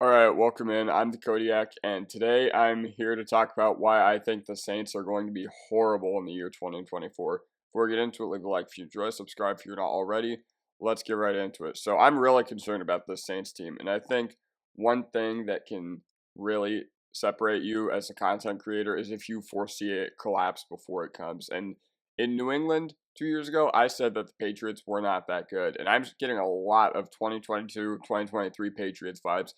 All right, welcome in. I'm the Kodiak, and today I'm here to talk about why I think the Saints are going to be horrible in the year 2024. Before we get into it, leave a like if you enjoy, subscribe if you're not already. Let's get right into it. So, I'm really concerned about this Saints team, and I think one thing that can really separate you as a content creator is if you foresee it collapse before it comes. And in New England 2 years ago, I said that the Patriots were not that good, and I'm getting a lot of 2022, 2023 Patriots vibes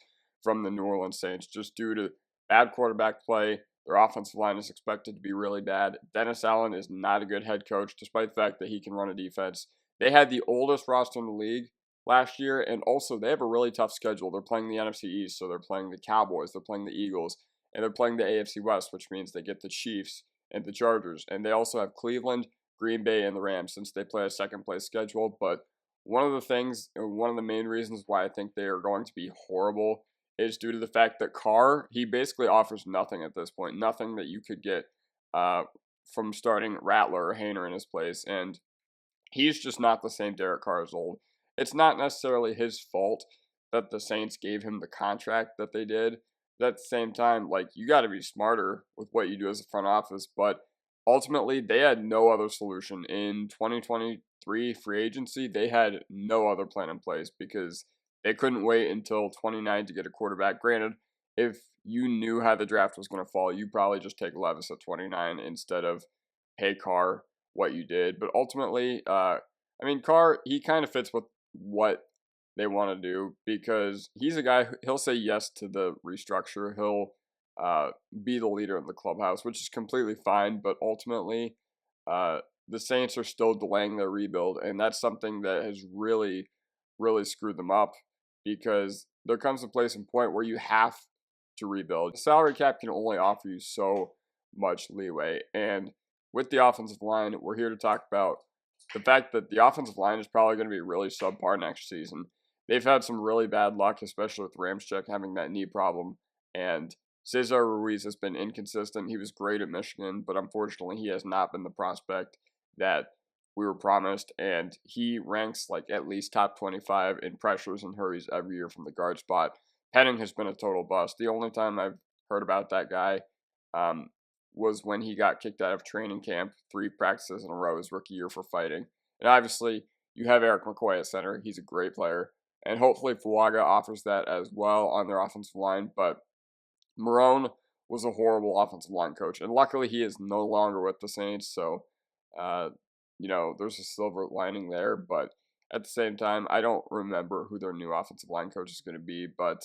from the New Orleans Saints just due to bad quarterback play. Their offensive line is expected to be really bad. Dennis Allen is not a good head coach, despite the fact that he can run a defense. They had the oldest roster in the league last year, and also they have a really tough schedule. They're playing the NFC East, so they're playing the Cowboys, they're playing the Eagles, and they're playing the AFC West, which means they get the Chiefs and the Chargers. And they also have Cleveland, Green Bay, and the Rams since they play a second place schedule. But one of the main reasons why I think they are going to be horrible is due to the fact that Carr, he basically offers nothing at this point, nothing that you could get uh, from starting Rattler or Hayner in his place, and he's just not the same Derek Carr as old. It's not necessarily his fault that the Saints gave him the contract that they did. But at the same time, like, you got to be smarter with what you do as a front office, but ultimately they had no other solution in 2023 free agency. They had no other plan in place because they couldn't wait until 29 to get a quarterback. Granted, if you knew how the draft was going to fall, you probably just take Levis at 29 instead of pay Carr what you did. But ultimately, Carr, he kind of fits with what they want to do because he's a guy, he'll say yes to the restructure. He'll be the leader in the clubhouse, which is completely fine. But ultimately, the Saints are still delaying their rebuild, and that's something that has really, really screwed them up because there comes a place and point where you have to rebuild. The salary cap can only offer you so much leeway, and with the offensive line, we're here to talk about the fact that the offensive line is probably going to be really subpar next season. They've had some really bad luck, especially with Ramczyk having that knee problem, and Cesar Ruiz has been inconsistent. He was great at Michigan, but unfortunately, he has not been the prospect that we were promised, and he ranks like at least top 25 in pressures and hurries every year from the guard spot. Penning has been a total bust. The only time I've heard about that guy um, was when he got kicked out of training camp 3 practices in a row his rookie year for fighting. And obviously, you have Eric McCoy at center. He's a great player. And hopefully, Fuaga offers that as well on their offensive line. But Marone was a horrible offensive line coach. And luckily, he is no longer with the Saints. So, uh, there's a silver lining there. But at the same time, I don't remember who their new offensive line coach is going to be. But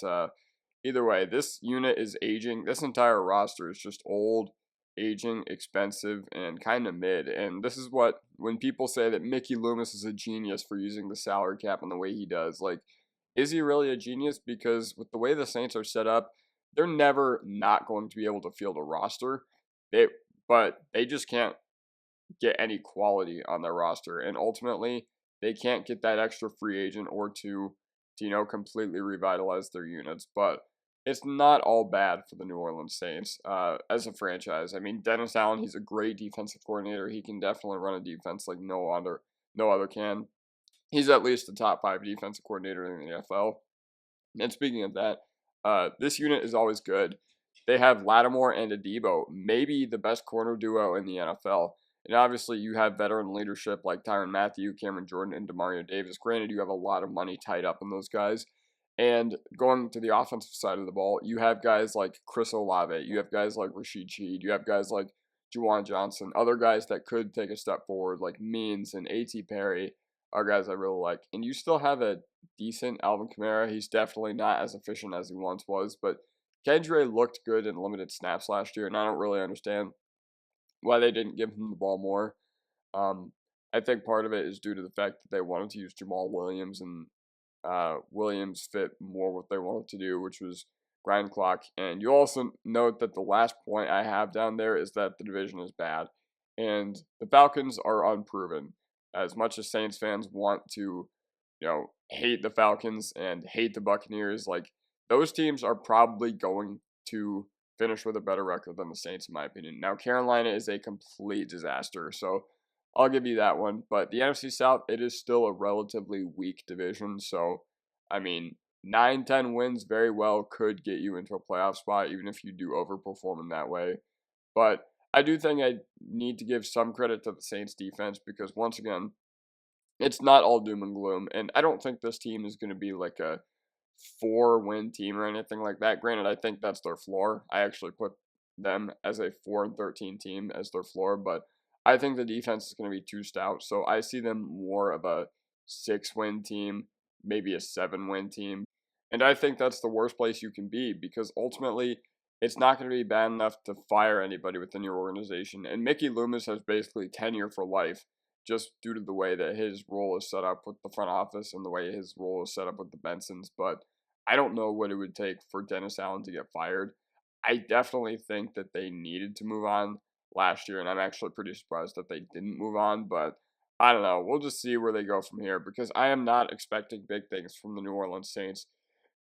either way, this unit is aging. This entire roster is just old, aging, expensive, and kind of mid. And this is what, when people say that Mickey Loomis is a genius for using the salary cap in the way he does, like, is he really a genius? Because with the way the Saints are set up, they're never not going to be able to field a roster. But they just can't get any quality on their roster, and ultimately they can't get that extra free agent or two to completely revitalize their units. But it's not all bad for the New Orleans Saints as a franchise. I mean, Dennis Allen, he's a great defensive coordinator. He can definitely run a defense like no other can. He's at least the top 5 defensive coordinator in the NFL. And speaking of that, this unit is always good. They have Lattimore and Adebo, maybe the best corner duo in the NFL. And obviously, you have veteran leadership like Tyrann Mathieu, Cameron Jordan, and Demario Davis. Granted, you have a lot of money tied up in those guys. And going to the offensive side of the ball, you have guys like Chris Olave. You have guys like Rashid Shaheed. You have guys like Juwan Johnson. Other guys that could take a step forward like Means and A.T. Perry are guys I really like. And you still have a decent Alvin Kamara. He's definitely not as efficient as he once was. But Kedre looked good in limited snaps last year. And I don't really understand why they didn't give him the ball more. I think part of it is due to the fact that they wanted to use Jamal Williams, and Williams fit more what they wanted to do, which was grind clock. And you also note that the last point I have down there is that the division is bad, and the Falcons are unproven. As much as Saints fans want to, hate the Falcons and hate the Buccaneers, like, those teams are probably going to finish with a better record than the Saints, in my opinion. Now, Carolina is a complete disaster, so I'll give you that one. But the NFC South, it is still a relatively weak division. So, I mean, 9, 10 wins very well could get you into a playoff spot, even if you do overperform in that way. But I do think I need to give some credit to the Saints defense because once again, it's not all doom and gloom. And I don't think this team is going to be like a 4-win team or anything like that. Granted, I think that's their floor. I actually put them as a 4-13 team as their floor, but I think the defense is going to be too stout. So I see them more of a 6-win team, maybe a 7-win team. And I think that's the worst place you can be because ultimately it's not going to be bad enough to fire anybody within your organization. And Mickey Loomis has basically tenure for life just due to the way that his role is set up with the front office and the way his role is set up with the Bensons. But I don't know what it would take for Dennis Allen to get fired. I definitely think that they needed to move on last year, and I'm actually pretty surprised that they didn't move on. But I don't know. We'll just see where they go from here because I am not expecting big things from the New Orleans Saints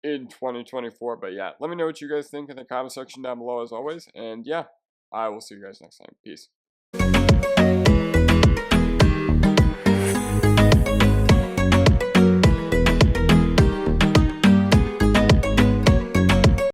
in 2024. But yeah, let me know what you guys think in the comment section down below as always. And yeah, I will see you guys next time. Peace.